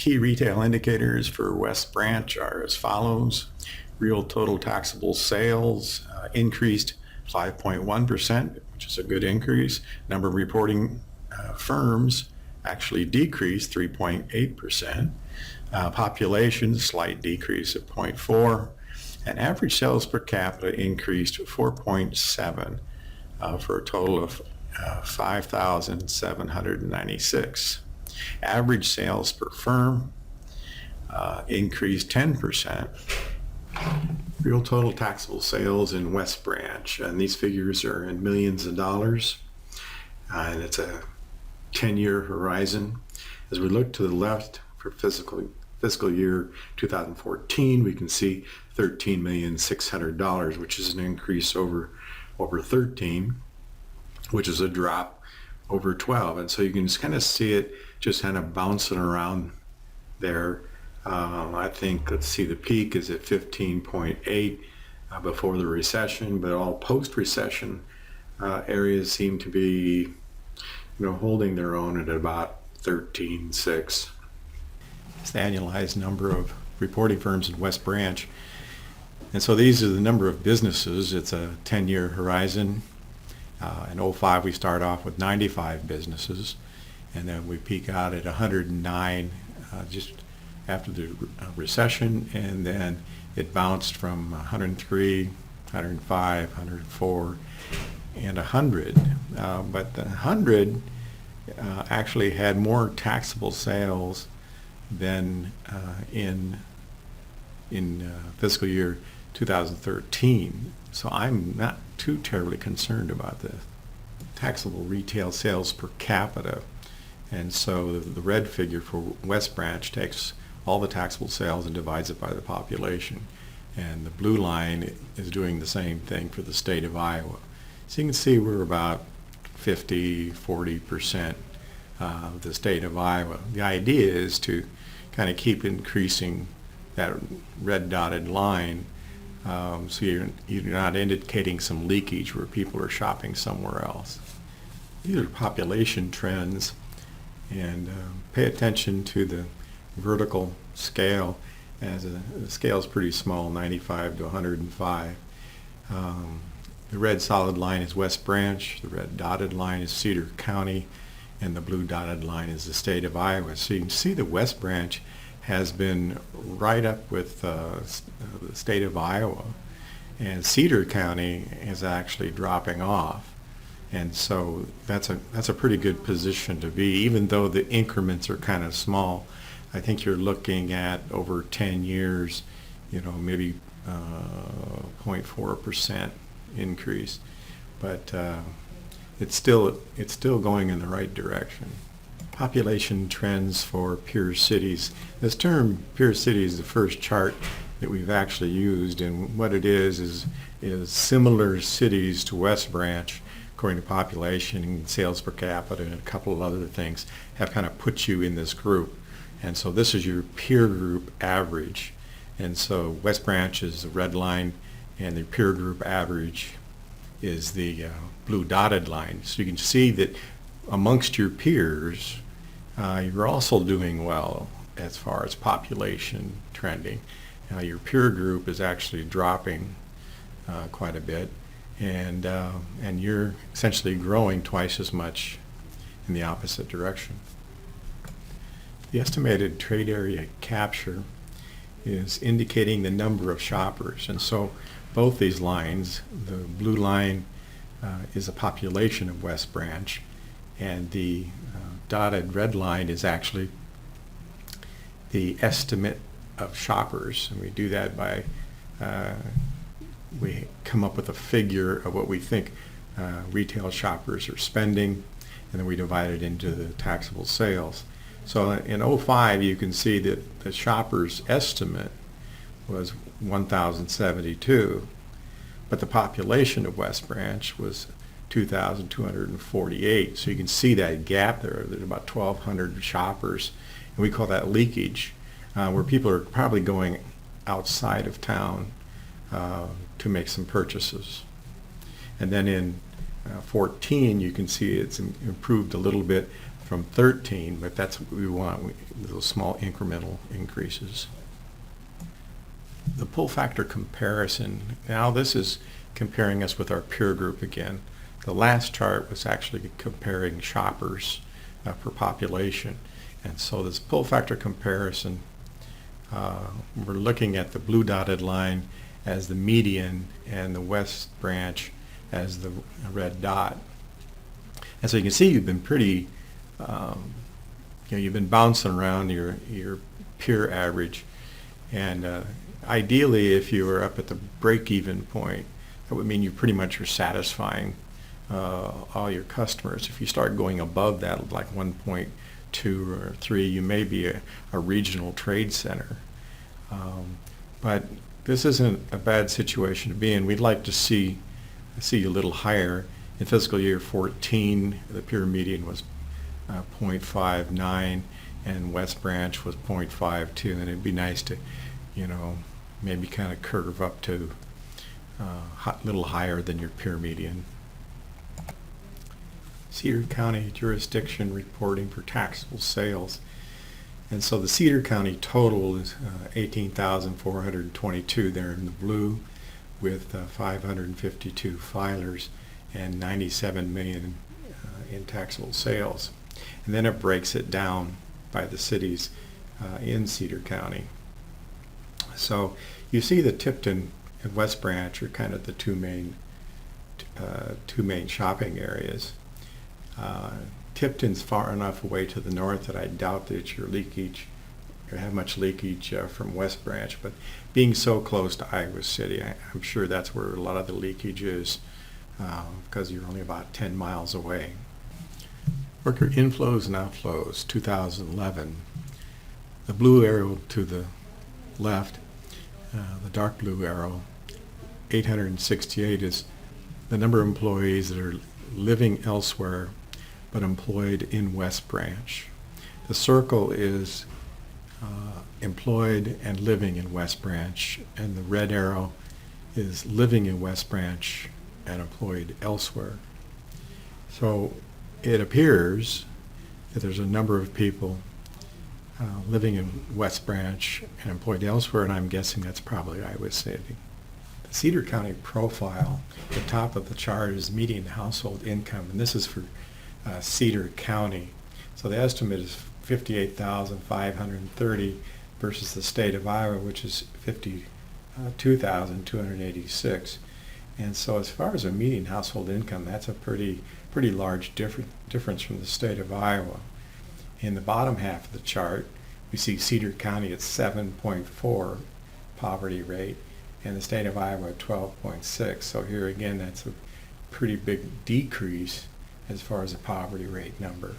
Key retail indicators for West Branch are as follows. Real total taxable sales increased 5.1%, which is a good increase. Number of reporting firms actually decreased 3.8%. Population, slight decrease of 0.4%. And average sales per capita increased 4.7 for a total of 5,796. Average sales per firm increased 10%. Real total taxable sales in West Branch, and these figures are in millions of dollars, and it's a 10-year horizon. As we look to the left for fiscal year 2014, we can see $13,600,000, which is an increase over 13, which is a drop over 12. And so you can just kind of see it just kind of bouncing around there. I think, let's see, the peak is at 15.8 before the recession, but all post-recession areas seem to be, holding their own at about 13.6. It's the annualized number of reporting firms in West Branch. And so these are the number of businesses. It's a 10-year horizon. In 05, we start off with 95 businesses, and then we peak out at 109 just after the recession, and then it bounced from 103, 105, 104, and 100. But the 100 actually had more taxable sales than in fiscal year 2013. So I'm not too terribly concerned about the taxable retail sales per capita. And so the red figure for West Branch takes all the taxable sales and divides it by the population. And the blue line is doing the same thing for the state of Iowa. So you can see we're about 40% of the state of Iowa. The idea is to kind of keep increasing that red dotted line, so you're not indicating some leakage where people are shopping somewhere else. These are population trends, and pay attention to the vertical scale, as the scale is pretty small, 95 to 105. The red solid line is West Branch, the red dotted line is Cedar County, and the blue dotted line is the state of Iowa. So you can see that West Branch has been right up with the state of Iowa, and Cedar County is actually dropping off. And so that's a pretty good position to be, even though the increments are kind of small. I think you're looking at over 10 years, maybe 0.4% increase, but it's still going in the right direction. Population trends for peer cities. This term peer city is the first chart that we've actually used, and what it is similar cities to West Branch, according to population and sales per capita and a couple of other things, have kind of put you in this group. And so this is your peer group average. And so West Branch is the red line, and the peer group average is the blue dotted line. So you can see that amongst your peers, you're also doing well as far as population trending. Your peer group is actually dropping quite a bit, and you're essentially growing twice as much in the opposite direction. The estimated trade area capture is indicating the number of shoppers, and so both these lines, the blue line is a population of West Branch, and the dotted red line is actually the estimate of shoppers, and we do that by we come up with a figure of what we think retail shoppers are spending, and then we divide it into the taxable sales. So in 05, you can see that the shopper's estimate was 1,072, but the population of West Branch was 2,248. So you can see that gap there. There's about 1,200 shoppers, and we call that leakage, where people are probably going outside of town to make some purchases. And then in 14, you can see it's improved a little bit, from 13, but that's what we want, those small incremental increases. The pull factor comparison, now this is comparing us with our peer group again. The last chart was actually comparing shoppers per population. And so this pull factor comparison, we're looking at the blue dotted line as the median and the West Branch as the red dot. And so you can see you've been pretty, you've been bouncing around your peer average. And ideally, if you were up at the break-even point, that would mean you pretty much are satisfying all your customers. If you start going above that, like 1.2 or 3, you may be a regional trade center. But this isn't a bad situation to be in. We'd like to see a little higher. In fiscal year 14, the peer median was 0.59, and West Branch was 0.52, and it'd be nice to, maybe kind of curve up to a little higher than your peer median. Cedar County jurisdiction reporting for taxable sales. And so the Cedar County total is 18,422 there in the blue, with 552 filers and 97 million in taxable sales. And then it breaks it down by the cities in Cedar County. So you see the Tipton and West Branch are kind of the two main shopping areas. Tipton's far enough away to the north that I doubt that your leakage, you have much leakage from West Branch, but being so close to Iowa City, I'm sure that's where a lot of the leakage is, because you're only about 10 miles away. Worker inflows and outflows, 2011. The blue arrow to the left, the dark blue arrow, 868 is the number of employees that are living elsewhere but employed in West Branch. The circle is employed and living in West Branch, and the red arrow is living in West Branch and employed elsewhere. So it appears that there's a number of people living in West Branch and employed elsewhere, and I'm guessing that's probably Iowa City. The Cedar County profile, the top of the chart is median household income, and this is for Cedar County. So the estimate is 58,530 versus the state of Iowa, which is 52,286. And so as far as a median household income, that's a pretty large difference from the state of Iowa. In the bottom half of the chart, we see Cedar County at 7.4 poverty rate, and the state of Iowa at 12.6. So here again, that's a pretty big decrease as far as the poverty rate number.